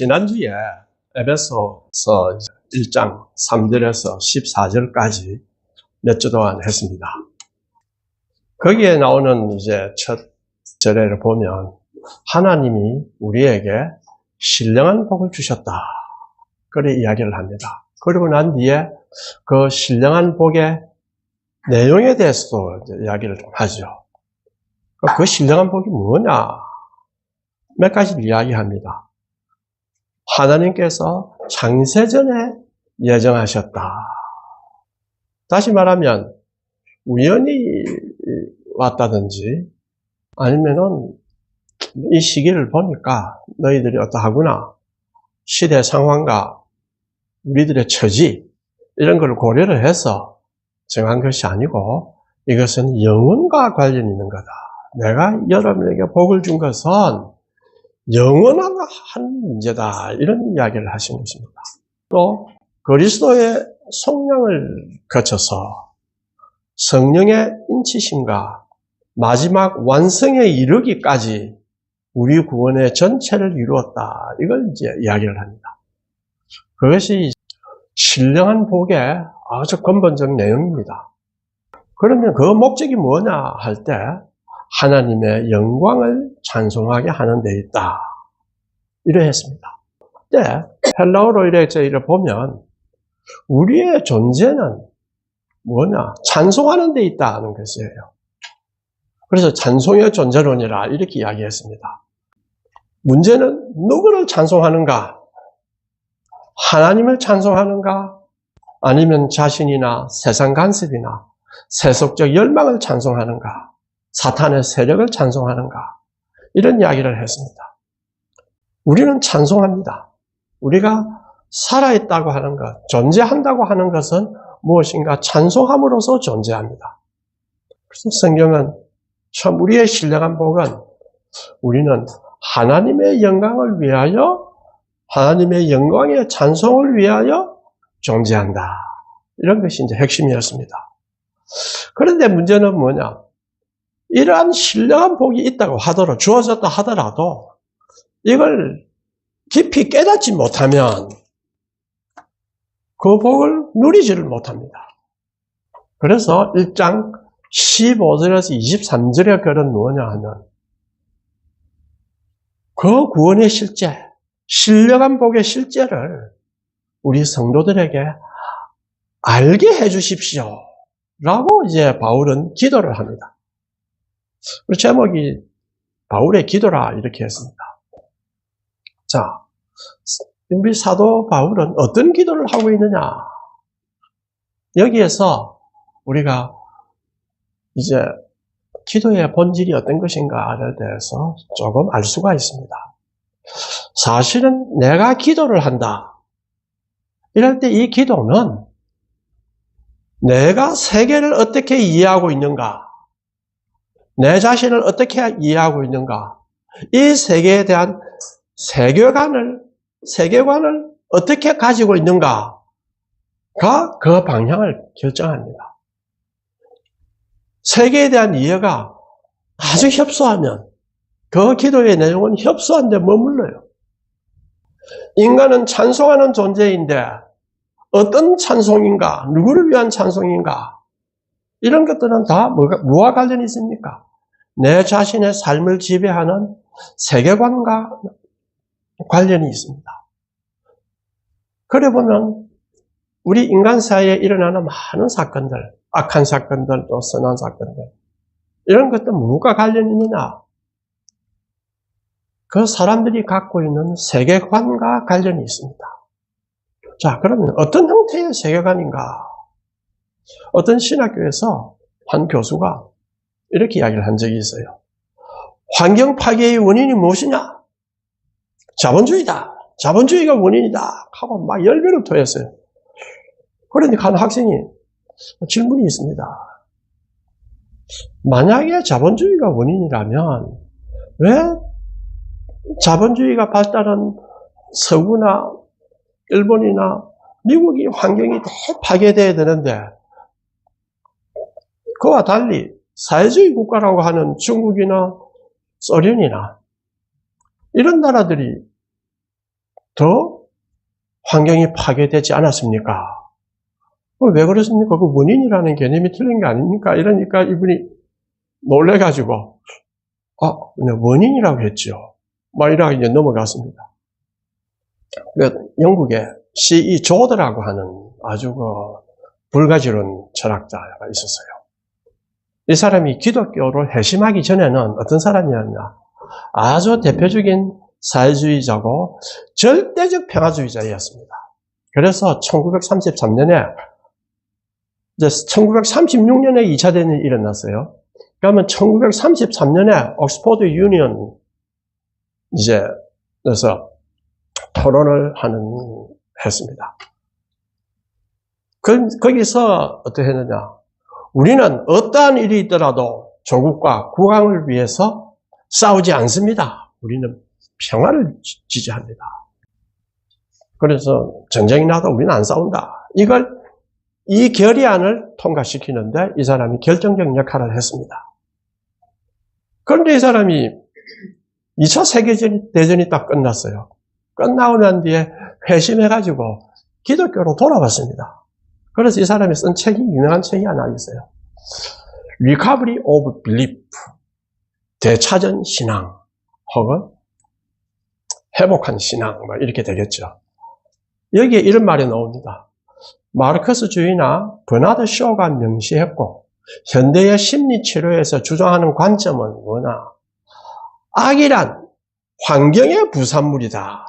지난주에 에베소서 1장 3절에서 14절까지 몇 주 동안 했습니다. 거기에 나오는 이제 첫 절에를 보면 하나님이 우리에게 신령한 복을 주셨다. 그래 이야기를 합니다. 그리고 난 뒤에 그 신령한 복의 내용에 대해서도 이제 이야기를 좀 하죠. 그 신령한 복이 뭐냐? 몇 가지를 이야기합니다. 하나님께서 창세전에 예정하셨다. 다시 말하면 우연히 왔다든지 아니면은 이 시기를 보니까 너희들이 어떠하구나. 시대 상황과 우리들의 처지 이런 걸 고려를 해서 정한 것이 아니고 이것은 영혼과 관련이 있는 거다. 내가 여러분에게 복을 준 것은 영원한 문제다. 이런 이야기를 하신 것입니다. 또 그리스도의 속량을 거쳐서 성령의 인치심과 마지막 완성에 이르기까지 우리 구원의 전체를 이루었다. 이걸 이제 이야기를 합니다. 그것이 신령한 복의 아주 근본적 내용입니다. 그러면 그 목적이 뭐냐 할 때 하나님의 영광을 찬송하게 하는 데 있다. 이러했습니다. 근데 헬라어로 이렇게 보면 우리의 존재는 뭐냐? 찬송하는 데 있다는 것이에요. 그래서 찬송의 존재론이라 이렇게 이야기했습니다. 문제는 누구를 찬송하는가? 하나님을 찬송하는가? 아니면 자신이나 세상 간섭이나 세속적 열망을 찬송하는가? 사탄의 세력을 찬송하는가? 이런 이야기를 했습니다. 우리는 찬송합니다. 우리가 살아있다고 하는 것, 존재한다고 하는 것은 무엇인가 찬송함으로써 존재합니다. 그래서 성경은 참 우리의 신령한 복은 우리는 하나님의 영광을 위하여 하나님의 영광의 찬송을 위하여 존재한다. 이런 것이 이제 핵심이었습니다. 그런데 문제는 뭐냐? 이러한 신령한 복이 있다고 하더라도, 주어졌다 하더라도 이걸 깊이 깨닫지 못하면 그 복을 누리지를 못합니다. 그래서 1장 15절에서 23절의 글은 뭐냐 하면 그 구원의 실제, 신령한 복의 실제를 우리 성도들에게 알게 해 주십시오. 라고 이제 바울은 기도를 합니다. 그 제목이 바울의 기도라 이렇게 했습니다. 자, 우리 사도 바울은 어떤 기도를 하고 있느냐? 여기에서 우리가 이제 기도의 본질이 어떤 것인가에 대해서 조금 알 수가 있습니다. 사실은 내가 기도를 한다. 이럴 때 이 기도는 내가 세계를 어떻게 이해하고 있는가? 내 자신을 어떻게 이해하고 있는가? 이 세계에 대한 세계관을 어떻게 가지고 있는가가 그 방향을 결정합니다. 세계에 대한 이해가 아주 협소하면 그 기도의 내용은 협소한 데 머물러요. 인간은 찬송하는 존재인데 어떤 찬송인가, 누구를 위한 찬송인가, 이런 것들은 다 뭐와 관련이 있습니까? 내 자신의 삶을 지배하는 세계관과 관련이 있습니다. 그래 보면 우리 인간 사이에 일어나는 많은 사건들, 악한 사건들, 또 선한 사건들, 이런 것들 뭐가 관련이 있느냐? 그 사람들이 갖고 있는 세계관과 관련이 있습니다. 자, 그러면 어떤 형태의 세계관인가? 어떤 신학교에서 한 교수가 이렇게 이야기를 한 적이 있어요. 환경 파괴의 원인이 무엇이냐? 자본주의다. 자본주의가 원인이다. 하고 막 열변을 토했어요. 그러니까 한 학생이 질문이 있습니다. 만약에 자본주의가 원인이라면 왜 자본주의가 발달한 서구나 일본이나 미국이 환경이 다 파괴돼야 되는데 그와 달리 사회주의 국가라고 하는 중국이나 소련이나 이런 나라들이 더 환경이 파괴되지 않았습니까? 왜 그렇습니까? 그 원인이라는 개념이 틀린 게 아닙니까? 이러니까 이분이 놀래가지고, 그냥 원인이라고 했죠. 막 이러고 이제 넘어갔습니다. 영국에 C.E. 조드라고 하는 아주 불가지론 철학자가 있었어요. 이 사람이 기독교를 회심하기 전에는 어떤 사람이었냐? 아주 대표적인 사회주의자고 절대적 평화주의자였습니다. 그래서 1933년에, 이제 1936년에 2차 대전이 일어났어요. 그러면 1933년에 옥스퍼드 유니언, 그래서 토론을 했습니다. 거기서 어떻게 했느냐? 우리는 어떠한 일이 있더라도 조국과 국왕을 위해서 싸우지 않습니다. 우리는 평화를 지지합니다. 그래서 전쟁이 나도 우리는 안 싸운다. 이 결의안을 통과시키는데 이 사람이 결정적 역할을 했습니다. 그런데 이 사람이 2차 세계대전이 딱 끝났어요. 끝나고 난 뒤에 회심해가지고 기독교로 돌아왔습니다. 그래서 이 사람이 쓴 책이, 유명한 책이 하나 있어요. Recovery of Belief, 되찾은 신앙, 혹은 회복한 신앙, 이렇게 되겠죠. 여기에 이런 말이 나옵니다. 마르크스주의나 버나드 쇼가 명시했고, 현대의 심리치료에서 주장하는 관점은 뭐냐? 악이란 환경의 부산물이다.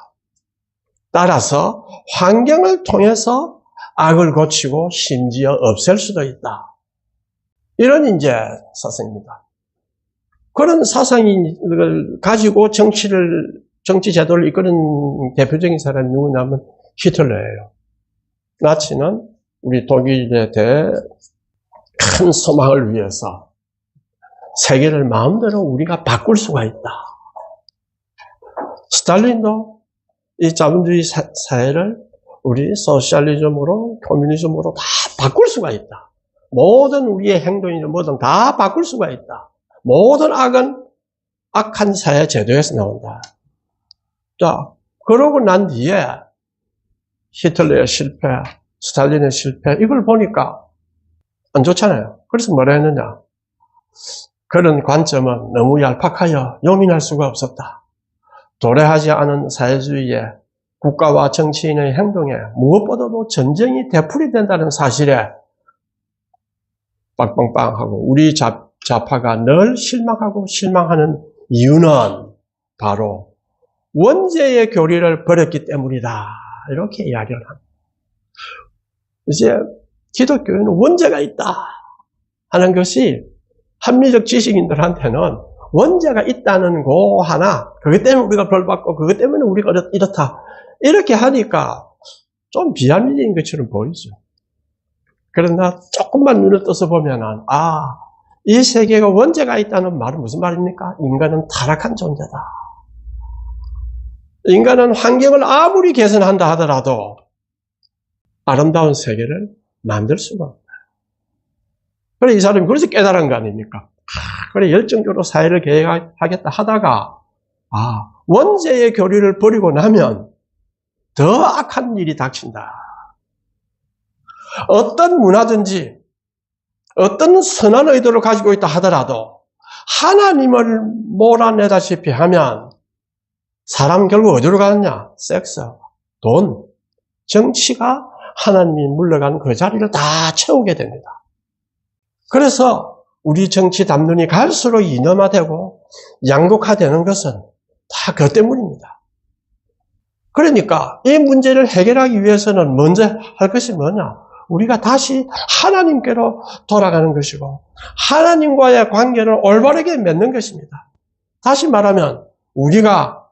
따라서 환경을 통해서 악을 고치고 심지어 없앨 수도 있다. 이런 이제 사상입니다. 그런 사상을 가지고 정치 제도를 이끄는 대표적인 사람이 누구냐면 히틀러예요. 나치는 우리 독일에 대해 큰 소망을 위해서 세계를 마음대로 우리가 바꿀 수가 있다. 스탈린도 이 자본주의 사회를 우리 소셜리즘으로, 커뮤니즘으로 다 바꿀 수가 있다. 모든 우리의 행동이나 뭐든 다 바꿀 수가 있다. 모든 악은 악한 사회 제도에서 나온다. 자, 그러고 난 뒤에 히틀러의 실패, 스탈린의 실패, 이걸 보니까 안 좋잖아요. 그래서 뭐라 했느냐? 그런 관점은 너무 얄팍하여 용인할 수가 없었다. 도래하지 않은 사회주의에 국가와 정치인의 행동에 무엇보다도 전쟁이 되풀이된다는 사실에 빵빵빵하고 우리 좌파가 늘 실망하는 이유는 바로 원죄의 교리를 버렸기 때문이다. 이렇게 이야기를 합니다. 이제 기독교에는 원죄가 있다 하는 것이 합리적 지식인들한테는 원죄가 있다는 거 하나, 그것 때문에 우리가 벌받고 그것 때문에 우리가 이렇다. 이렇게 하니까 좀 비합리적인 것처럼 보이죠. 그러나 조금만 눈을 떠서 보면은, 이 세계가 원죄가 있다는 말은 무슨 말입니까? 인간은 타락한 존재다. 인간은 환경을 아무리 개선한다 하더라도 아름다운 세계를 만들 수가 없다. 그래, 이 사람이 그래서 깨달은 거 아닙니까? 그래, 열정적으로 사회를 개혁하겠다 하다가, 원죄의 교리를 버리고 나면 더 악한 일이 닥친다. 어떤 문화든지, 어떤 선한 의도를 가지고 있다 하더라도, 하나님을 몰아내다시피 하면, 사람 결국 어디로 가느냐? 섹스, 돈, 정치가 하나님이 물러간 그 자리를 다 채우게 됩니다. 그래서 우리 정치 담론이 갈수록 이념화되고 양극화되는 것은 다 그 때문입니다. 그러니까 이 문제를 해결하기 위해서는 먼저 할 것이 뭐냐? 우리가 다시 하나님께로 돌아가는 것이고 하나님과의 관계를 올바르게 맺는 것입니다. 다시 말하면 우리가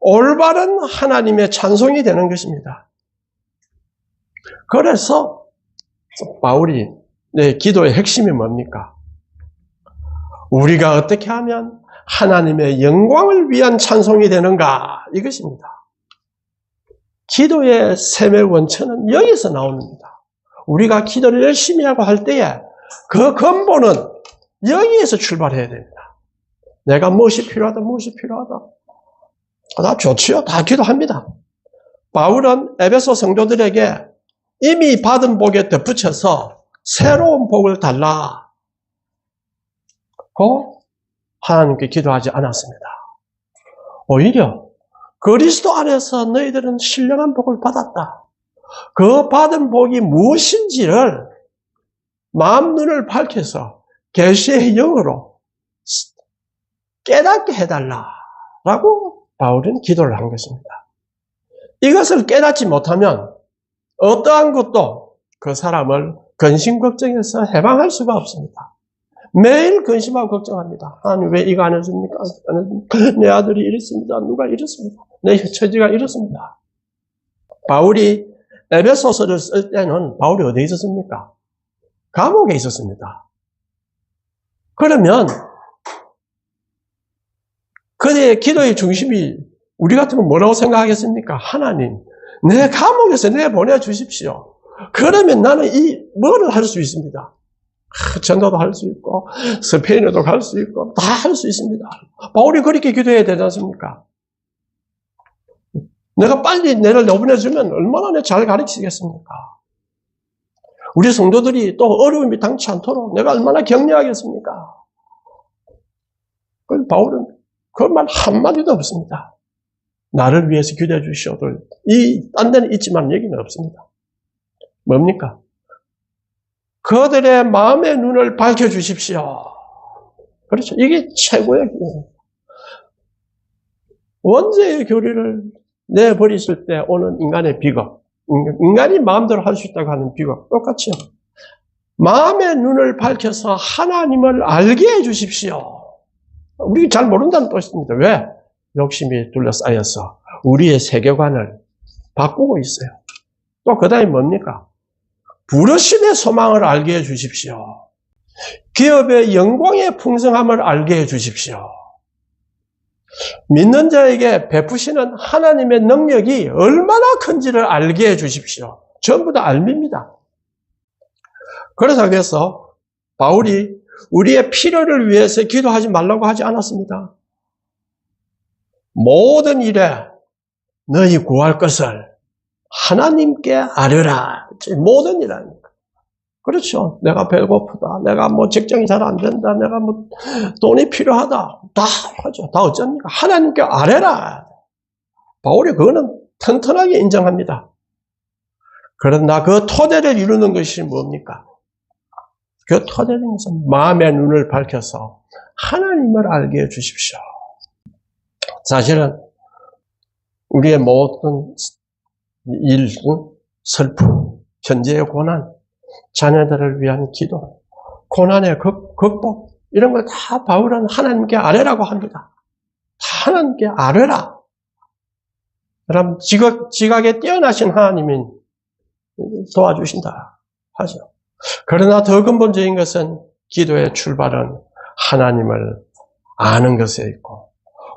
올바른 하나님의 찬송이 되는 것입니다. 그래서 바울이 기도의 핵심이 뭡니까? 우리가 어떻게 하면 하나님의 영광을 위한 찬송이 되는가? 이것입니다. 기도의 셈의 원천은 여기서 나옵니다. 우리가 기도를 열심히 하고 할 때에 그 근본은 여기에서 출발해야 됩니다. 내가 무엇이 필요하다, 무엇이 필요하다. 다 좋지요. 다 기도합니다. 바울은 에베소 성도들에게 이미 받은 복에 덧붙여서 새로운 복을 달라고 하나님께 기도하지 않았습니다. 오히려 그리스도 안에서 너희들은 신령한 복을 받았다. 그 받은 복이 무엇인지를 마음 눈을 밝혀서 계시의 영으로 깨닫게 해달라라고 바울은 기도를 한 것입니다. 이것을 깨닫지 못하면 어떠한 것도 그 사람을 근심 걱정에서 해방할 수가 없습니다. 매일 근심하고 걱정합니다. 하나님 왜 이거 안 해줍니까? 내 아들이 이렇습니다. 누가 이렇습니다. 내 처지가 이렇습니다. 바울이 에베소서를 쓸 때는 바울이 어디에 있었습니까? 감옥에 있었습니다. 그러면 그의 기도의 중심이 우리 같으면 뭐라고 생각하겠습니까? 하나님, 내 감옥에서 내보내주십시오. 그러면 나는 뭐를 할 수 있습니다. 전도도 할 수 있고 스페인어도 갈 수 있고 다 할 수 있습니다. 바울이 그렇게 기도해야 되지 않습니까? 내가 빨리 내를 내보내주면 얼마나 잘 가르치겠습니까? 우리 성도들이 또 어려움이 당치 않도록 내가 얼마나 격려하겠습니까? 바울은 그 말 한마디도 없습니다. 나를 위해서 기도해 주시오도 딴 데는 있지만 여기는 없습니다. 뭡니까? 그들의 마음의 눈을 밝혀주십시오. 그렇죠. 이게 최고의 기도입니다. 원죄의 교리를 내버리실 때 오는 인간의 비극, 인간이 마음대로 할 수 있다고 하는 비극 똑같죠. 마음의 눈을 밝혀서 하나님을 알게 해주십시오. 우리 잘 모른다는 뜻입니다. 왜? 욕심이 둘러싸여서 우리의 세계관을 바꾸고 있어요. 또 그 다음에 뭡니까? 부르심의 소망을 알게 해주십시오. 기업의 영광의 풍성함을 알게 해주십시오. 믿는 자에게 베푸시는 하나님의 능력이 얼마나 큰지를 알게 해주십시오. 전부 다 알밉니다. 그래서 바울이 우리의 필요를 위해서 기도하지 말라고 하지 않았습니다. 모든 일에 너희 구할 것을 하나님께 아뢰라. 모든 일 아닙니까? 그렇죠. 내가 배고프다. 내가 직장이 잘 안 된다. 내가 돈이 필요하다. 다 하죠. 다 어쩝니까? 하나님께 아뢰라. 바울이 그거는 튼튼하게 인정합니다. 그러나 그 토대를 이루는 것이 뭡니까? 그 토대는 것은 마음의 눈을 밝혀서 하나님을 알게 해주십시오. 사실은 우리의 모든 일, 슬픔, 현재의 고난, 자녀들을 위한 기도, 고난의 극복 이런 걸 다 바울은 하나님께 아뢰라고 합니다. 다 하나님께 아뢰라. 그럼 지각에 뛰어나신 하나님이 도와주신다 하죠. 그러나 더 근본적인 것은 기도의 출발은 하나님을 아는 것에 있고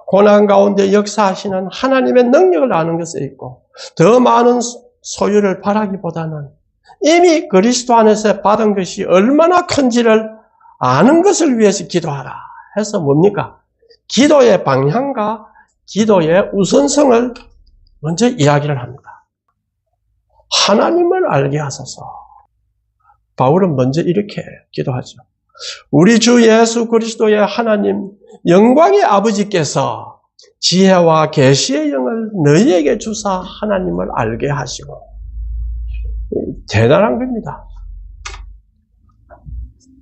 고난 가운데 역사하시는 하나님의 능력을 아는 것에 있고 더 많은 소유를 바라기보다는 이미 그리스도 안에서 받은 것이 얼마나 큰지를 아는 것을 위해서 기도하라 해서 뭡니까? 기도의 방향과 기도의 우선성을 먼저 이야기를 합니다. 하나님을 알게 하소서. 바울은 먼저 이렇게 기도하죠. 우리 주 예수 그리스도의 하나님 영광의 아버지께서 지혜와 계시의 영을 너희에게 주사 하나님을 알게 하시고 대단한 겁니다.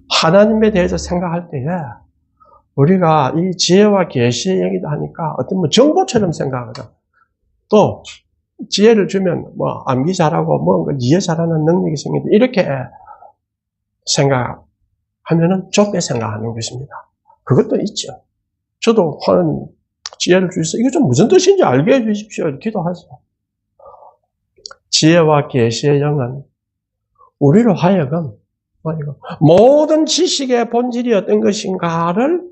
하나님에 대해서 생각할 때에 우리가 이 지혜와 계시의 영이다 하니까 어떤 정보처럼 생각하거든. 또 지혜를 주면 암기 잘하고 이해 잘하는 능력이 생긴다 이렇게 생각하면은 좁게 생각하는 것입니다. 그것도 있죠. 저도 하나님 지혜를 주셔서 이게 좀 무슨 뜻인지 알게 해주십시오. 이렇게 기도하죠. 지혜와 계시의 영은 우리로 하여금 모든 지식의 본질이 어떤 것인가를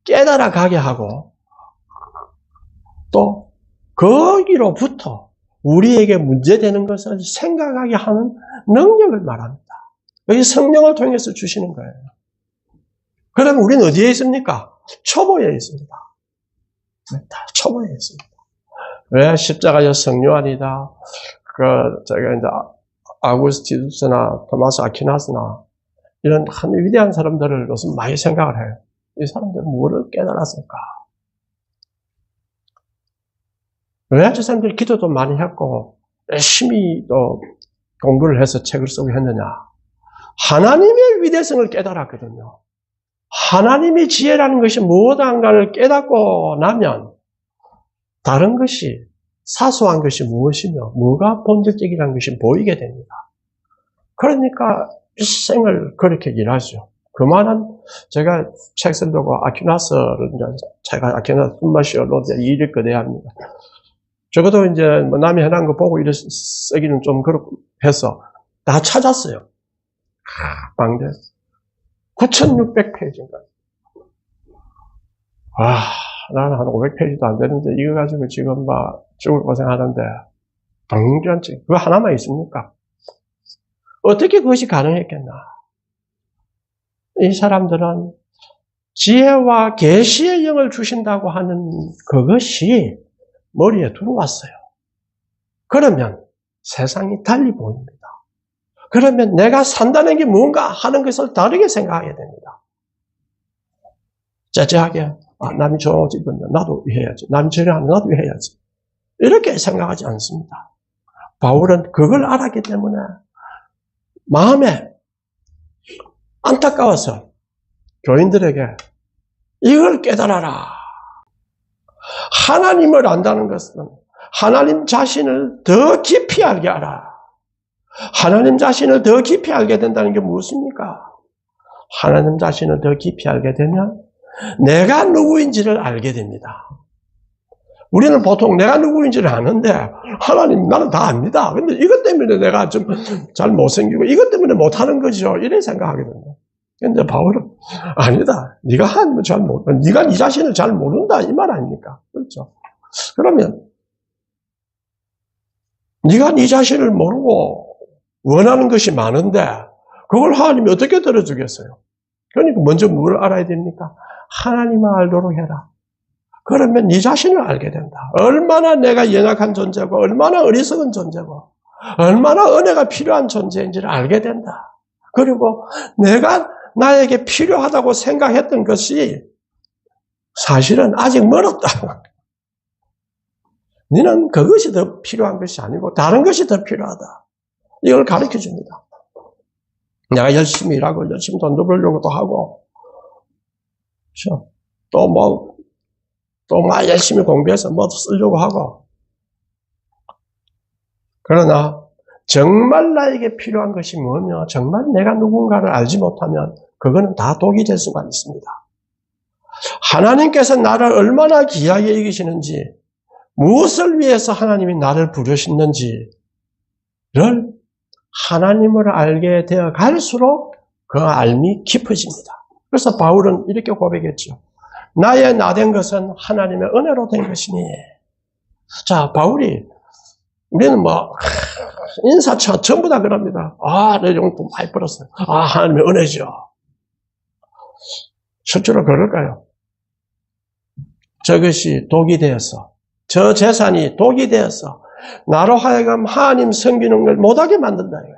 깨달아 가게 하고 또 거기로부터 우리에게 문제되는 것을 생각하게 하는 능력을 말합니다. 여기 성령을 통해서 주시는 거예요. 그러면 우리는 어디에 있습니까? 초보에 있습니다. 다 초보에 있습니다. 왜 십자가의 성요한이다. 제가 이제 아구스티누스나 토마스 아퀴나스나 이런 한 위대한 사람들을 요즘 많이 생각을 해요. 이 사람들은 무엇을 깨달았을까? 왜 저 사람들이 기도도 많이 했고 열심히 또 공부를 해서 책을 쓰고 했느냐? 하나님의 위대성을 깨달았거든요. 하나님의 지혜라는 것이 무엇인가를 깨닫고 나면 다른 것이 사소한 것이 무엇이며 뭐가 본질적이라는 것이 보이게 됩니다. 그러니까 일생을 그렇게 일하죠. 그만한 제가 책 쓰려고 아퀴나스를 제가 아퀴나스 숨마시어로 일을 거대야 합니다. 적어도 이제 뭐 남이 해놓은 거 보고 이래 쓰기는 좀 그렇고 해서 다 찾았어요. 방대 9,600페이지인가. 나는 한 500페이지도 안 되는데 이거 가지고 지금 막 죽을 고생하는데 방대한지 그거 하나만 있습니까? 어떻게 그것이 가능했겠나? 이 사람들은 지혜와 계시의 영을 주신다고 하는 그것이 머리에 들어왔어요. 그러면 세상이 달리 보입니다. 그러면 내가 산다는 게 뭔가 하는 것을 다르게 생각하게 됩니다. 짜짜하게 남이 저런 옷 입었는데 나도 해야지. 남이 저래 하면 나도 해야지. 이렇게 생각하지 않습니다. 바울은 그걸 알았기 때문에 마음에 안타까워서 교인들에게 이걸 깨달아라. 하나님을 안다는 것은 하나님 자신을 더 깊이 알게 하라. 하나님 자신을 더 깊이 알게 된다는 게 무엇입니까? 하나님 자신을 더 깊이 알게 되면 내가 누구인지를 알게 됩니다. 우리는 보통 내가 누구인지를 아는데 하나님 나는 다 압니다. 근데 이것 때문에 내가 좀 잘 못생기고 이것 때문에 못하는 거죠. 이래 생각하거든요. 근데 바울은 아니다. 네가 하나님을 잘 모른다. 네가 네 자신을 잘 모른다. 이 말 아닙니까? 그렇죠. 그러면 네가 네 자신을 모르고 원하는 것이 많은데 그걸 하나님이 어떻게 들어주겠어요? 그러니까 먼저 뭘 알아야 됩니까? 하나님을 알도록 해라. 그러면 네 자신을 알게 된다. 얼마나 내가 연약한 존재고 얼마나 어리석은 존재고 얼마나 은혜가 필요한 존재인지를 알게 된다. 그리고 내가 나에게 필요하다고 생각했던 것이 사실은 아직 멀었다. 너는 그것이 더 필요한 것이 아니고 다른 것이 더 필요하다. 이걸 가르쳐 줍니다. 내가 열심히 일하고 열심히 돈도 벌려고도 하고 또 열심히 공부해서 뭐 쓰려고 하고 그러나 정말 나에게 필요한 것이 뭐며 정말 내가 누군가를 알지 못하면 그거는 다 독이 될 수가 있습니다. 하나님께서 나를 얼마나 귀하게 여기시는지 무엇을 위해서 하나님이 나를 부르셨는지를 하나님을 알게 되어 갈수록 그 알미 깊어집니다. 그래서 바울은 이렇게 고백했죠. 나의 나된 것은 하나님의 은혜로 된 것이니. 자, 바울이 우리는 인사처 전부 다 그럽니다. 내 용돈 많이 벌었어요. 하나님의 은혜죠. 실제로 그럴까요? 저것이 독이 되어서 저 재산이 독이 되어서 나로 하여금 하나님 섬기는 걸 못하게 만든다 이거야.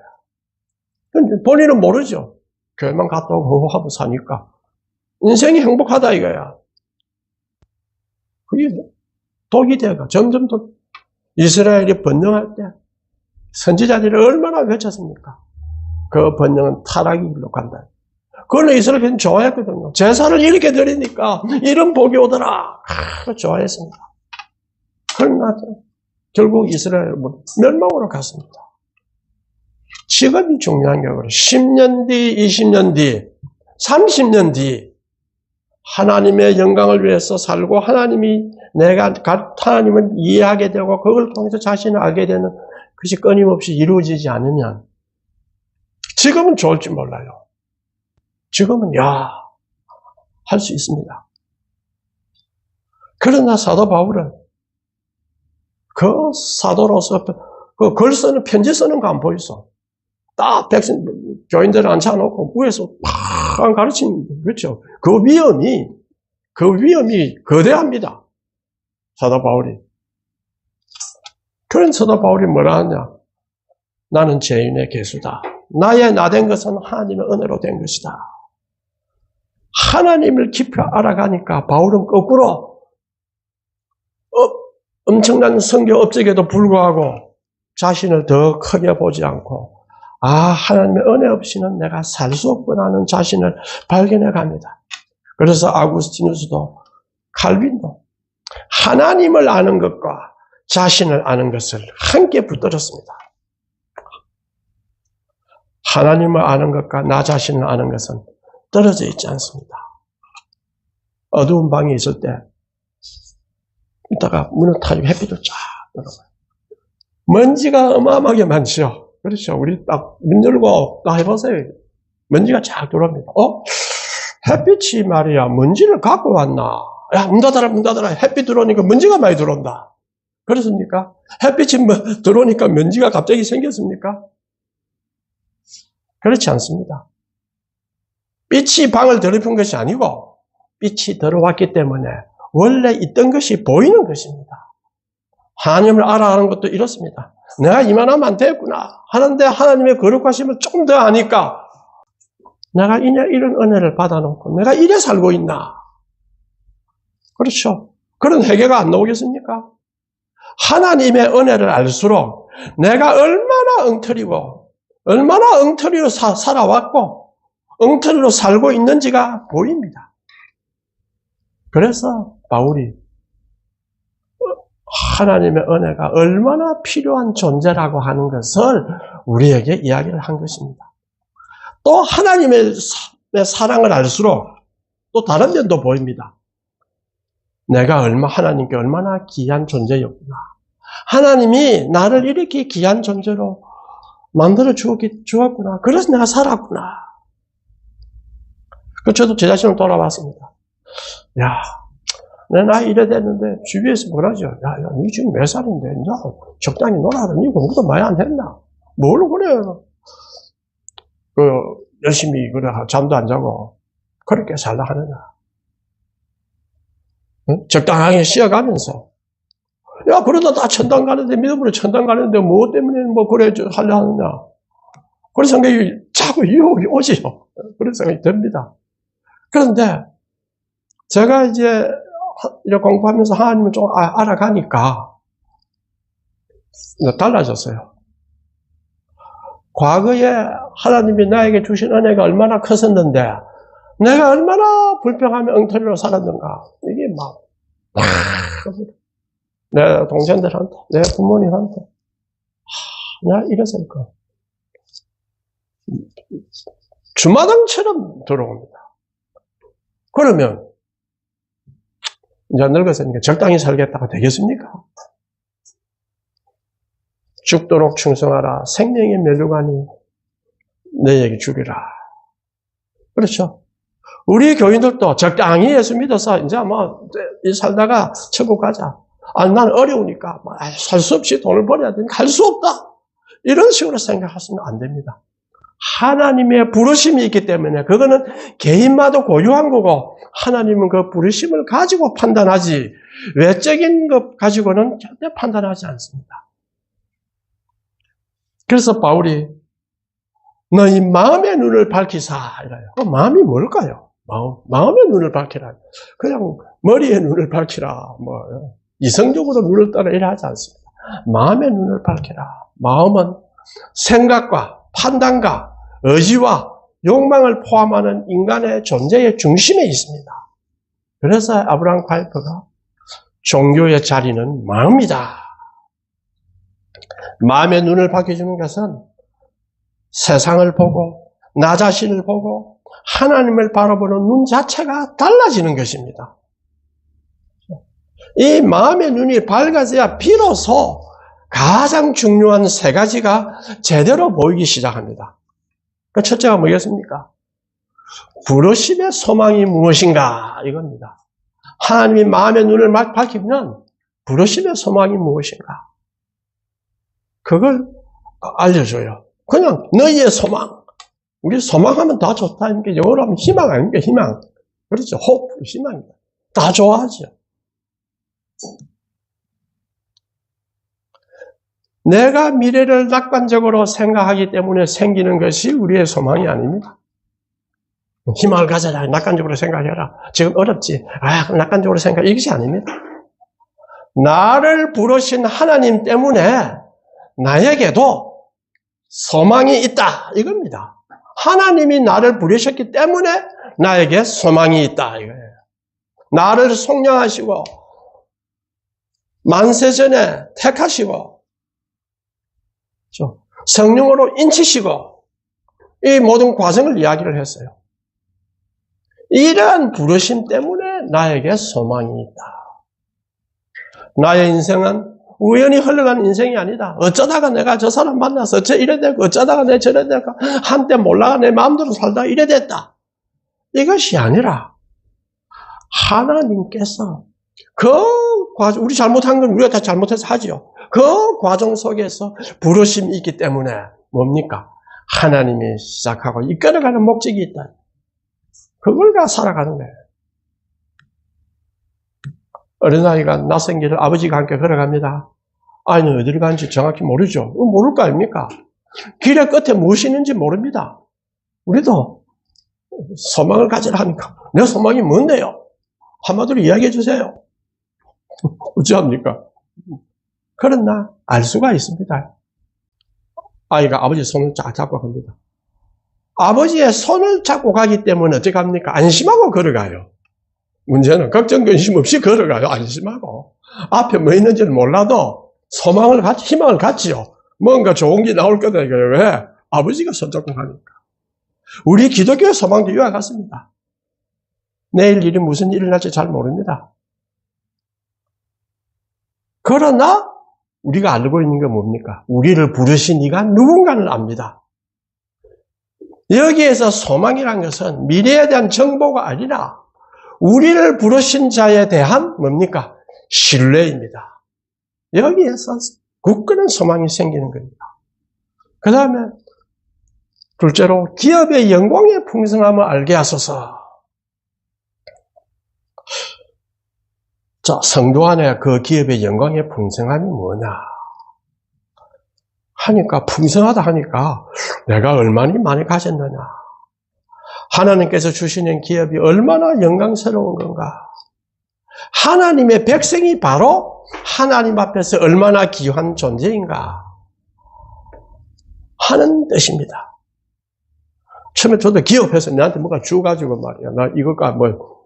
근데 본인은 모르죠. 교회만 갔다 오고 하고 사니까 인생이 행복하다 이거야. 그게 독이 되어가 점점 더 이스라엘이 번영할 때 선지자들이 얼마나 외쳤습니까? 그 번영은 타락의 길로 간다. 그걸 이스라엘은 좋아했거든요. 제사를 이렇게 드리니까 이런 복이 오더라. 좋아했습니다. 그러나 결국 이스라엘은 멸망으로 갔습니다. 지금이 중요한 게 10년 뒤, 20년 뒤, 30년 뒤 하나님의 영광을 위해서 살고 하나님을 이해하게 되고 그걸 통해서 자신을 알게 되는 것이 끊임없이 이루어지지 않으면 지금은 좋을지 몰라요. 지금은 할 수 있습니다. 그러나 사도 바울은 그 사도로서 그 글 쓰는 편지 쓰는 거 안 보이소. 딱 백성 교인들을 앉혀놓고 위에서 팍 가르치는 그렇죠. 그 위험이 거대합니다. 사도 바울이 그래서도 바울이 뭐라 하냐? 나는 죄인의 개수다. 나의 나된 것은 하나님의 은혜로 된 것이다. 하나님을 깊이 알아가니까 바울은 거꾸로 엄청난 성경 업적에도 불구하고 자신을 더 크게 보지 않고 하나님의 은혜 없이는 내가 살 수 없구나 하는 자신을 발견해 갑니다. 그래서 아구스티누스도 칼빈도 하나님을 아는 것과 자신을 아는 것을 함께 붙들었습니다. 하나님을 아는 것과 나 자신을 아는 것은 떨어져 있지 않습니다. 어두운 방에 있을 때 이따가 문을 타고 햇빛도 쫙 들어가요. 먼지가 어마어마하게 많죠. 그렇죠. 우리 딱 문 열고 딱 해보세요. 먼지가 쫙 들어옵니다. 햇빛이 말이야 먼지를 갖고 왔나? 야, 문 닫아라, 문 닫아라. 햇빛 들어오니까 먼지가 많이 들어온다. 그렇습니까? 햇빛이 들어오니까 먼지가 갑자기 생겼습니까? 그렇지 않습니다. 빛이 방을 더럽힌 것이 아니고 빛이 들어왔기 때문에 원래 있던 것이 보이는 것입니다. 하나님을 알아가는 것도 이렇습니다. 내가 이만하면 안 되겠구나 하는데 하나님의 거룩하심을 조금 더 아니까 내가 이런 은혜를 받아놓고 내가 이래 살고 있나? 그렇죠. 그런 회개가 안 나오겠습니까? 하나님의 은혜를 알수록 내가 얼마나 엉터리로 살아왔고 엉터리로 살고 있는지가 보입니다. 그래서 바울이 하나님의 은혜가 얼마나 필요한 존재라고 하는 것을 우리에게 이야기를 한 것입니다. 또 하나님의 사랑을 알수록 또 다른 면도 보입니다. 내가 하나님께 얼마나 귀한 존재였구나. 하나님이 나를 이렇게 귀한 존재로 만들어 주었구나. 그래서 내가 살았구나. 저도 제 자신을 돌아봤습니다. 야, 내 나이 이래 됐는데 주위에서 뭐라죠? 야, 니 지금 몇 살인데? 이제 적당히 놀아라. 니 공부도 많이 안 했나? 뭘 그래? 열심히 그래 잠도 안 자고 그렇게 살라 하느냐? 응? 적당하게 쉬어가면서. 야, 그러다 다 천당 가는데, 믿음으로 천당 가는데, 뭐 때문에 그래 하려 하느냐. 그런 생각이 자꾸 유혹이 오지요. 그런 생각이 듭니다. 그런데, 제가 이제 공부하면서 하나님을 좀 알아가니까, 달라졌어요. 과거에 하나님이 나에게 주신 은혜가 얼마나 컸었는데, 내가 얼마나 불평하며 엉터리로 살았는가. 이게 내 동생들한테, 내 부모님한테, 내가 이랬을 거. 주마등처럼 들어옵니다. 그러면, 이제 늙었으니까 적당히 살겠다가 되겠습니까? 죽도록 충성하라. 생명의 멸류관이 너에게 주리라. 그렇죠? 우리 교인들도 적당히 예수 믿어서 이제 살다가 천국 가자. 난 어려우니까 살 수 없이 돈을 벌어야 되니까 할 수 없다. 이런 식으로 생각하시면 안 됩니다. 하나님의 부르심이 있기 때문에 그거는 개인마다 고유한 거고 하나님은 그 부르심을 가지고 판단하지 외적인 것 가지고는 절대 판단하지 않습니다. 그래서 바울이 너희 마음의 눈을 밝히사 이래요. 마음이 뭘까요? 마음의 눈을 밝히라. 그냥 머리의 눈을 밝히라. 이성적으로 눈을 떠라 이래 하지 않습니다. 마음의 눈을 밝히라. 마음은 생각과 판단과 의지와 욕망을 포함하는 인간의 존재의 중심에 있습니다. 그래서 아브라함 카이퍼가 종교의 자리는 마음이다. 마음의 눈을 밝혀주는 것은 세상을 보고 나 자신을 보고 하나님을 바라보는 눈 자체가 달라지는 것입니다. 이 마음의 눈이 밝아져야 비로소 가장 중요한 세 가지가 제대로 보이기 시작합니다. 그 첫째가 뭐겠습니까? 부르심의 소망이 무엇인가 이겁니다. 하나님이 마음의 눈을 밝히면 부르심의 소망이 무엇인가 그걸 알려줘요. 그냥 너희의 소망. 우리 소망하면 다 좋다는 게 영어로 하면 희망 아닙니까? 희망. 그렇죠. hope, 희망입니다. 다 좋아하죠. 내가 미래를 낙관적으로 생각하기 때문에 생기는 것이 우리의 소망이 아닙니다. 희망을 가져라. 낙관적으로 생각해라. 지금 어렵지. 그럼 낙관적으로 생각해. 이것이 아닙니다. 나를 부르신 하나님 때문에 나에게도 소망이 있다. 이겁니다. 하나님이 나를 부르셨기 때문에 나에게 소망이 있다. 이거예요. 나를 속량하시고 만세전에 택하시고 성령으로 인치시고 이 모든 과정을 이야기를 했어요. 이러한 부르심 때문에 나에게 소망이 있다. 나의 인생은 우연히 흘러간 인생이 아니다. 어쩌다가 내가 저 사람 만나서 이래 되고 어쩌다가 내 저래 되고 한때 몰라가 내 마음대로 살다 이래 됐다. 이것이 아니라 하나님께서 그 과정, 우리 잘못한 건 우리가 다 잘못해서 하지요. 그 과정 속에서 부르심이 있기 때문에 뭡니까? 하나님이 시작하고 이끌어가는 목적이 있다. 그걸 가 살아가는 거예요. 어린아이가 낯선 길을 아버지가 함께 걸어갑니다. 아이는 어디를 가는지 정확히 모르죠. 모를 거 아닙니까? 길의 끝에 무엇이 있는지 모릅니다. 우리도 소망을 가지라 하니까 내 소망이 뭔데요? 한마디로 이야기해 주세요. 어찌합니까? 그러나 알 수가 있습니다. 아이가 아버지 손을 쫙 잡고 갑니다. 아버지의 손을 잡고 가기 때문에 어떻게 합니까? 안심하고 걸어가요. 문제는 걱정 근심 없이 걸어가요. 안심하고. 앞에 뭐 있는지는 몰라도 소망을 갖지, 희망을 갖지요. 뭔가 좋은 게 나올 거다 이거예요. 왜? 아버지가 손 잡고 가니까. 우리 기독교의 소망도 이와 같습니다. 내일 일이 무슨 일이 날지 잘 모릅니다. 그러나 우리가 알고 있는 게 뭡니까? 우리를 부르신 이가 누군가를 압니다. 여기에서 소망이란 것은 미래에 대한 정보가 아니라 우리를 부르신 자에 대한 뭡니까? 신뢰입니다. 여기에서 굳건한 소망이 생기는 겁니다. 그 다음에 둘째로 기업의 영광의 풍성함을 알게 하소서. 자, 성도 안에 그 기업의 영광의 풍성함이 뭐냐 하니까, 풍성하다 하니까 내가 얼마나 많이 가졌느냐, 하나님께서 주시는 기업이 얼마나 영광스러운 건가, 하나님의 백성이 바로 하나님 앞에서 얼마나 귀한 존재인가 하는 뜻입니다. 처음에 저도 기업해서 내한테 뭐가 주어가지고 말이야, 나 이거가 뭐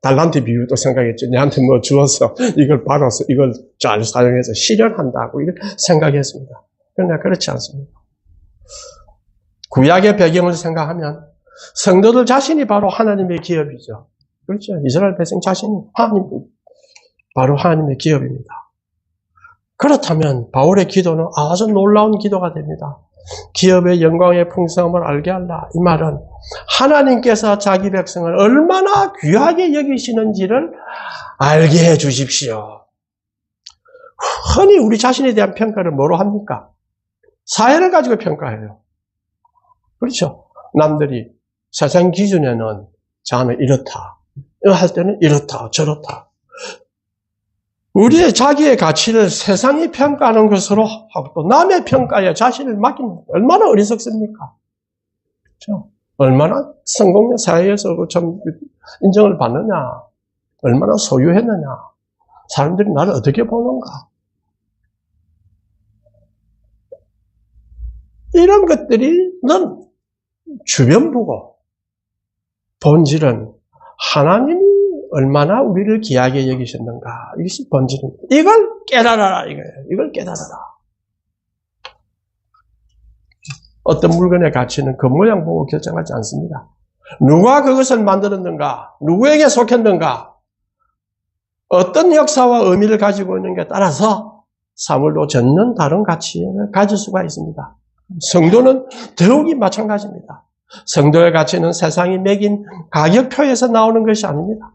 달란트 비유도 생각했죠. 내한테 뭐 주어서 이걸 받아서 이걸 잘 사용해서 실현한다고 이걸 생각했습니다. 그러나 그렇지 않습니다. 구약의 배경을 생각하면 성도들 자신이 바로 하나님의 기업이죠. 그렇죠. 이스라엘 백성 자신이 바로 하나님의 기업입니다. 그렇다면 바울의 기도는 아주 놀라운 기도가 됩니다. 기업의 영광의 풍성함을 알게 하라. 이 말은 하나님께서 자기 백성을 얼마나 귀하게 여기시는지를 알게 해 주십시오. 흔히 우리 자신에 대한 평가를 뭐로 합니까? 사회를 가지고 평가해요. 그렇죠. 남들이 세상 기준에는 자는 이렇다, 할 때는 이렇다, 저렇다. 우리의 자기의 가치를 세상이 평가하는 것으로 하고 또 남의 평가에 자신을 맡기는 얼마나 어리석습니까? 그렇죠? 얼마나 성공의 사회에서 참 인정을 받느냐, 얼마나 소유했느냐, 사람들이 나를 어떻게 보는가. 이런 것들이는 주변부고, 본질은 하나님이 얼마나 우리를 귀하게 여기셨는가. 이것이 본질입니다. 이걸 깨달아라 이거예요. 이걸 깨달아라. 어떤 물건의 가치는 그 모양 보고 결정하지 않습니다. 누가 그것을 만들었는가, 누구에게 속했는가, 어떤 역사와 의미를 가지고 있는가에 따라서 사물도 전혀 다른 가치를 가질 수가 있습니다. 성도는 더욱이 마찬가지입니다. 성도의 가치는 세상이 매긴 가격표에서 나오는 것이 아닙니다.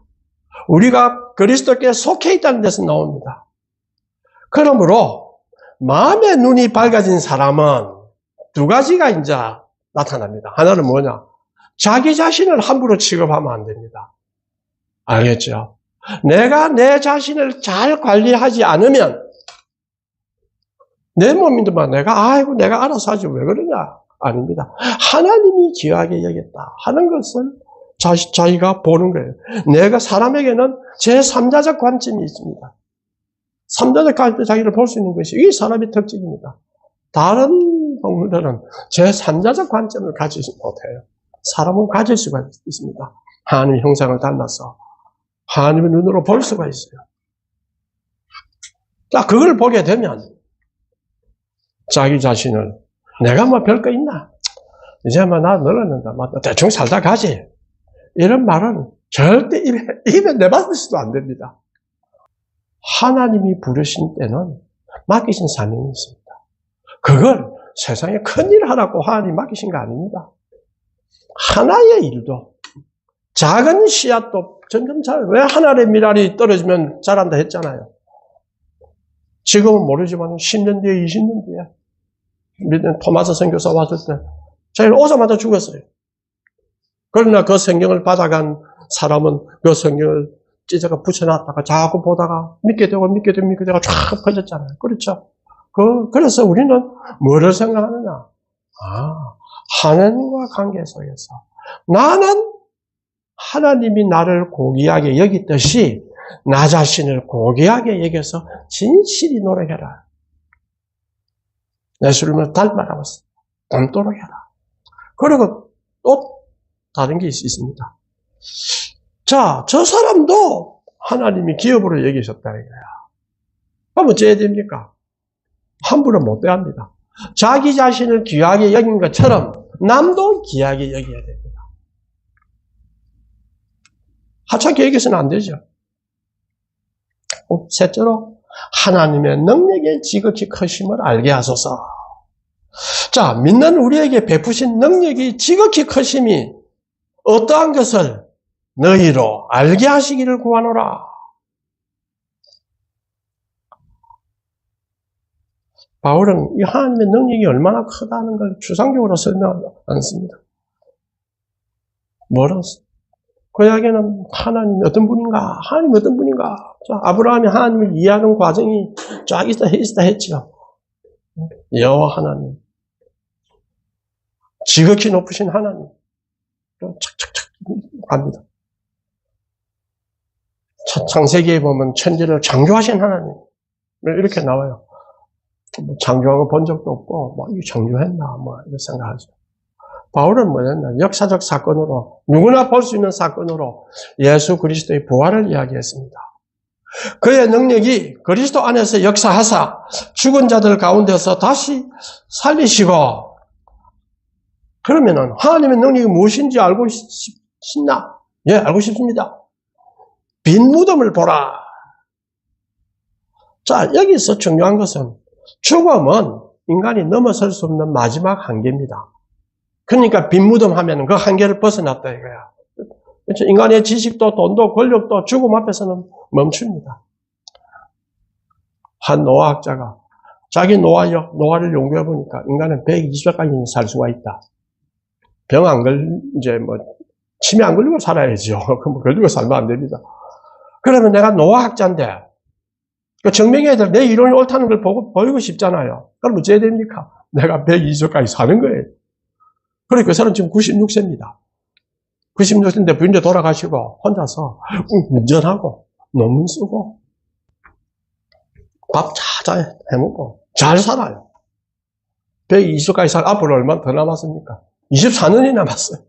우리가 그리스도께 속해 있다는 데서 나옵니다. 그러므로 마음의 눈이 밝아진 사람은 두 가지가 이제 나타납니다. 하나는 뭐냐? 자기 자신을 함부로 취급하면 안 됩니다. 알겠죠? 내가 내 자신을 잘 관리하지 않으면 내 몸이지만 내가 알아서 하지 왜 그러냐? 아닙니다. 하나님이 귀하게 여겼다 하는 것을 자기가 보는 거예요. 내가 사람에게는 제3자적 관점이 있습니다. 3자적 관점에서 자기를 볼 수 있는 것이 이 사람의 특징입니다. 다른 동물들은 제3자적 관점을 가지지 못해요. 사람은 가질 수가 있습니다. 하나님의 형상을 닮아서 하나님의 눈으로 볼 수가 있어요. 자, 그걸 보게 되면 자기 자신을 내가 뭐 별거 있나? 이제 뭐 나 늙었는데 뭐 대충 살다 가지. 이런 말은 절대 입에 내뱉을 안 됩니다. 하나님이 부르신 때는 맡기신 사명이 있습니다. 그걸 세상에 큰일 하라고 하나님 맡기신 거 아닙니다. 하나의 일도 작은 씨앗도 점점 왜 하늘의 미랄이 떨어지면 자란다 했잖아요. 지금은 모르지만 10년 뒤에 20년 뒤에 토마스 선교사 왔을 때 자기는 오자마자 죽었어요. 그러나 그 성경을 받아간 사람은 그 성경을 찢어가 붙여놨다가 자꾸 보다가 믿게 되고 쫙 퍼졌잖아요. 그렇죠? 그래서 우리는 뭐를 생각하느냐? 하나님과 관계 속에서 나는 하나님이 나를 고귀하게 여기듯이 나 자신을 고귀하게 여겨서 진실히 노력해라. 예수님을 닮아라. 닮도록 해라. 그리고 또 다른 게 있습니다. 자, 저 사람도 하나님이 기업으로 여기셨다는 거야. 그럼 어째야 됩니까? 함부로 못 대합니다. 자기 자신을 귀하게 여긴 것처럼 남도 귀하게 여겨야 됩니다. 하찮게 여겨서는 안 되죠. 셋째로 하나님의 능력의 지극히 크심을 알게 하소서. 자, 믿는 우리에게 베푸신 능력이 지극히 크심이 어떠한 것을 너희로 알게 하시기를 구하노라. 바울은 이 하나님의 능력이 얼마나 크다는 걸 추상적으로 설명하지 않습니다. 뭐라고? 그 이야기는 하나님이 어떤 분인가? 하나님이 어떤 분인가? 자, 아브라함이 하나님을 이해하는 과정이 쫙 있다 했죠. 여호와 하나님. 지극히 높으신 하나님. 착착착 갑니다. 창세기에 보면 천지를 창조하신 하나님. 이렇게 나와요. 창조하고 본 적도 없고, 이거 창조했나, 이렇게 생각하죠. 바울은 뭐였나? 역사적 사건으로, 누구나 볼 수 있는 사건으로 예수 그리스도의 부활을 이야기했습니다. 그의 능력이 그리스도 안에서 역사하사 죽은 자들 가운데서 다시 살리시고, 그러면은 하나님의 능력이 무엇인지 알고 싶나? 예, 알고 싶습니다. 빈 무덤을 보라. 자, 여기서 중요한 것은 죽음은 인간이 넘어설 수 없는 마지막 한계입니다. 그러니까 빈 무덤 하면 그 한계를 벗어났다 이거야. 그렇죠? 인간의 지식도 돈도 권력도 죽음 앞에서는 멈춥니다. 한 노화학자가 자기 노화를 연구해 보니까 인간은 120세까지는 살 수가 있다. 병 안 치매 안 걸리고 살아야죠. 그럼 걸리고 살면 안 됩니다. 그러면 내가 노화학자인데, 증명해야 될 내 이론이 옳다는 걸 보이고 싶잖아요. 그럼 어째야 됩니까? 내가 120세까지 사는 거예요. 그러니까 그 사람 지금 96세입니다. 96세인데 부인도 돌아가시고, 혼자서 운전하고, 논문 쓰고, 밥 잘 해먹고, 잘 살아요. 120세까지 앞으로 얼마 더 남았습니까? 24년이 남았어요.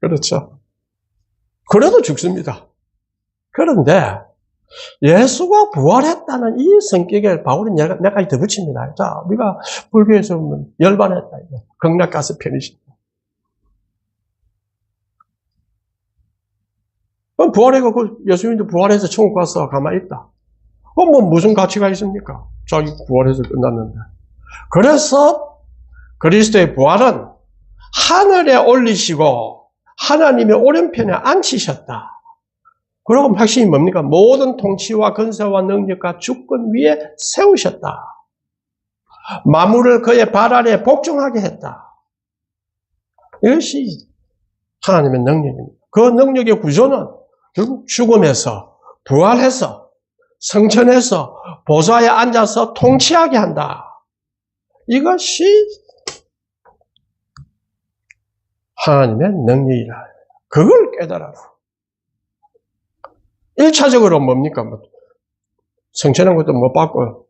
그렇죠. 그래도 죽습니다. 그런데 예수가 부활했다는 이 성격에 바울은 몇 가지 더 붙입니다. 자, 우리가 불교에서 보면 열반했다. 극락가서 편이십니다. 그럼 부활해서 예수님도 부활해서 천국 가서 가만히 있다. 그럼 무슨 가치가 있습니까? 자기 부활해서 끝났는데. 그래서 그리스도의 부활은 하늘에 올리시고 하나님의 오른편에 앉히셨다. 그리고 핵심이 뭡니까? 모든 통치와 권세와 능력과 주권 위에 세우셨다. 만물을 그의 발 아래에 복종하게 했다. 이것이 하나님의 능력입니다. 그 능력의 구조는 결국 죽음에서 부활해서 성천에서 보좌에 앉아서 통치하게 한다. 이것이 하나님의 능력이라. 그걸 깨달아라. 1차적으로 뭡니까? 성천한 것도 못 받고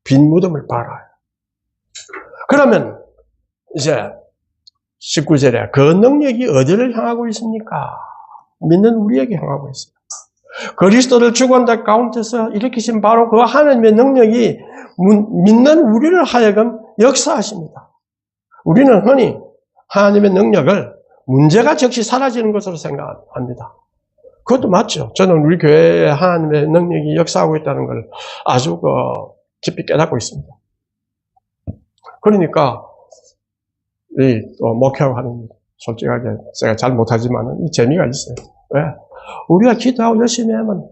빈 무덤을 봐라. 그러면 이제 19절에 그 능력이 어디를 향하고 있습니까? 믿는 우리에게 향하고 있어요. 그리스도를 죽은 자 가운데서 일으키신 바로 그 하나님의 능력이 믿는 우리를 하여금 역사하십니다. 우리는 흔히 하나님의 능력을 문제가 즉시 사라지는 것으로 생각합니다. 그것도 맞죠. 저는 우리 교회에 하나님의 능력이 역사하고 있다는 걸 아주 깊이 깨닫고 있습니다. 그러니까 목회하고 하는 솔직하게 제가 잘 못하지만 재미가 있어요. 왜? 우리가 기도하고 열심히 하면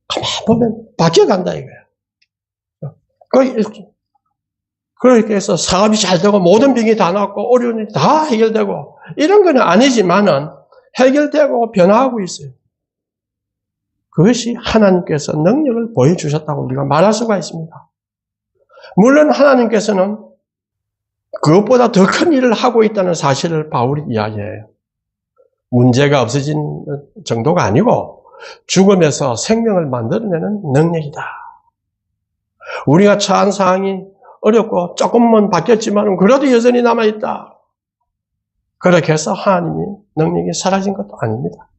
가만 보면 바뀌어간다 이거예요. 그렇게 해서 사업이 잘 되고 모든 병이 다 낫고 어려운 일이 다 해결되고 이런 건 아니지만은 해결되고 변화하고 있어요. 그것이 하나님께서 능력을 보여주셨다고 우리가 말할 수가 있습니다. 물론 하나님께서는 그것보다 더 큰 일을 하고 있다는 사실을 바울이 이야기해요. 문제가 없어진 정도가 아니고 죽음에서 생명을 만들어내는 능력이다. 우리가 처한 상황이 어렵고 조금만 바뀌었지만 그래도 여전히 남아있다. 그렇게 해서 하나님의 능력이 사라진 것도 아닙니다.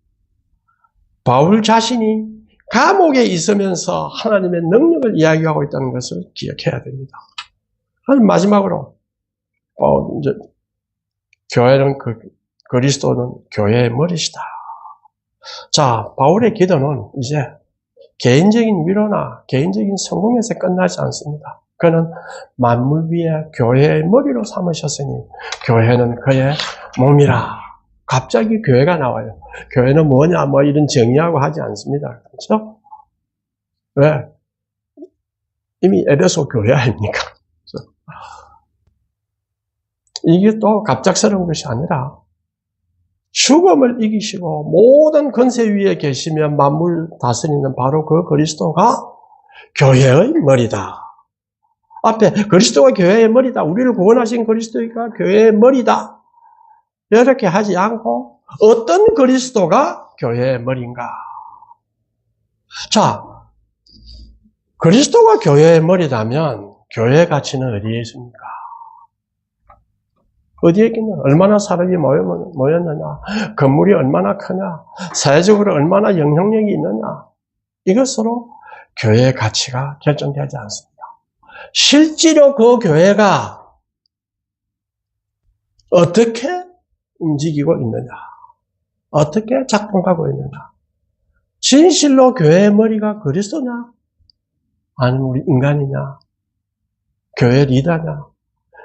바울 자신이 감옥에 있으면서 하나님의 능력을 이야기하고 있다는 것을 기억해야 됩니다. 마지막으로 이제 교회는 그리스도는 교회의 머리시다. 자, 바울의 기도는 이제 개인적인 위로나 개인적인 성공에서 끝나지 않습니다. 그는 만물 위에 교회의 머리로 삼으셨으니 교회는 그의 몸이라. 갑자기 교회가 나와요. 교회는 뭐냐 이런 정의하고 하지 않습니다. 그렇죠? 왜? 이미 에베소 교회 아닙니까? 그렇죠? 이게 또 갑작스러운 것이 아니라 죽음을 이기시고 모든 권세 위에 계시며 만물 다스리는 바로 그 그리스도가 교회의 머리다. 앞에 그리스도가 교회의 머리다. 우리를 구원하신 그리스도가 교회의 머리다. 이렇게 하지 않고 어떤 그리스도가 교회의 머리인가? 자, 그리스도가 교회의 머리라면 교회의 가치는 어디에 있습니까? 어디에 있겠냐? 얼마나 사람이 모였느냐? 건물이 얼마나 크냐? 사회적으로 얼마나 영향력이 있느냐? 이것으로 교회의 가치가 결정되지 않습니다. 실제로 그 교회가 어떻게 움직이고 있느냐? 어떻게 작동하고 있느냐? 진실로 교회의 머리가 그리스도냐? 아니면 우리 인간이냐? 교회 리더냐?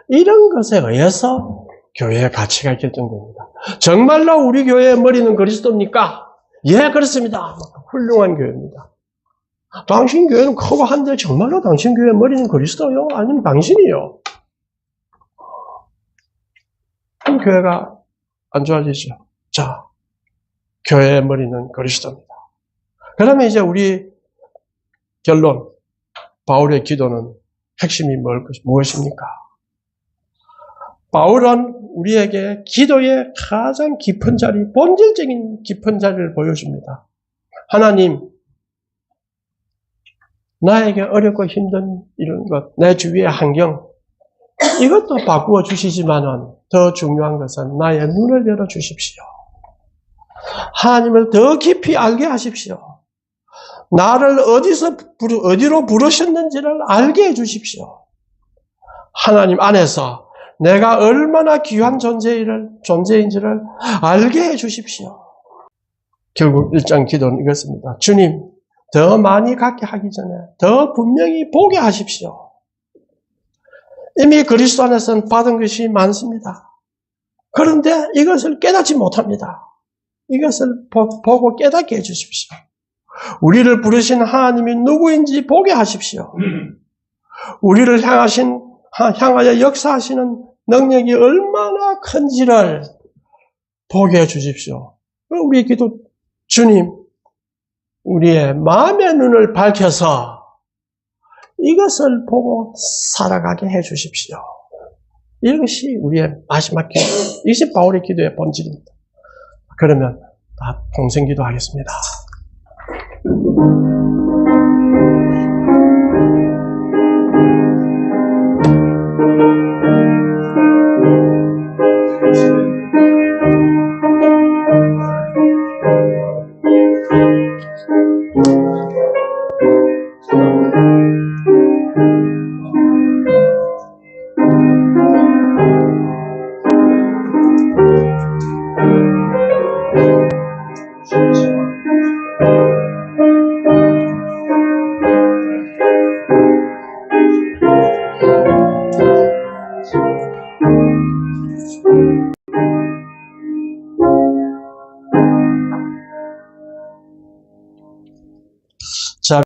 이런 것에 의해서 교회의 가치가 결정됩니다. 정말로 우리 교회의 머리는 그리스도입니까? 예, 그렇습니다. 훌륭한 교회입니다. 당신 교회는 크고 한데 정말로 당신 교회의 머리는 그리스도요? 아니면 당신이요? 그럼 교회가 안 좋아지죠. 자, 교회의 머리는 그리스도입니다. 그러면 이제 우리 결론, 바울의 기도는 핵심이 무엇입니까? 바울은 우리에게 기도의 가장 깊은 자리, 본질적인 깊은 자리를 보여줍니다. 하나님, 나에게 어렵고 힘든 이런 것, 내 주위의 환경, 이것도 바꾸어 주시지만은 더 중요한 것은 나의 눈을 열어 주십시오. 하나님을 더 깊이 알게 하십시오. 나를 어디로 부르셨는지를 알게 해 주십시오. 하나님 안에서 내가 얼마나 귀한 존재인지를 알게 해 주십시오. 결국 1장 기도는 이것입니다. 주님, 더 많이 갖게 하기 전에 더 분명히 보게 하십시오. 이미 그리스도 안에서는 받은 것이 많습니다. 그런데 이것을 깨닫지 못합니다. 이것을 보고 깨닫게 해 주십시오. 우리를 부르신 하나님이 누구인지 보게 하십시오. 우리를 향하여 역사하시는 능력이 얼마나 큰지를 보게 해 주십시오. 우리 기도, 주님, 우리의 마음의 눈을 밝혀서 이것을 보고 살아가게 해 주십시오. 이것이 우리의 마지막 기도, 이것이 바울의 기도의 본질입니다. 그러면 다 동생 기도하겠습니다.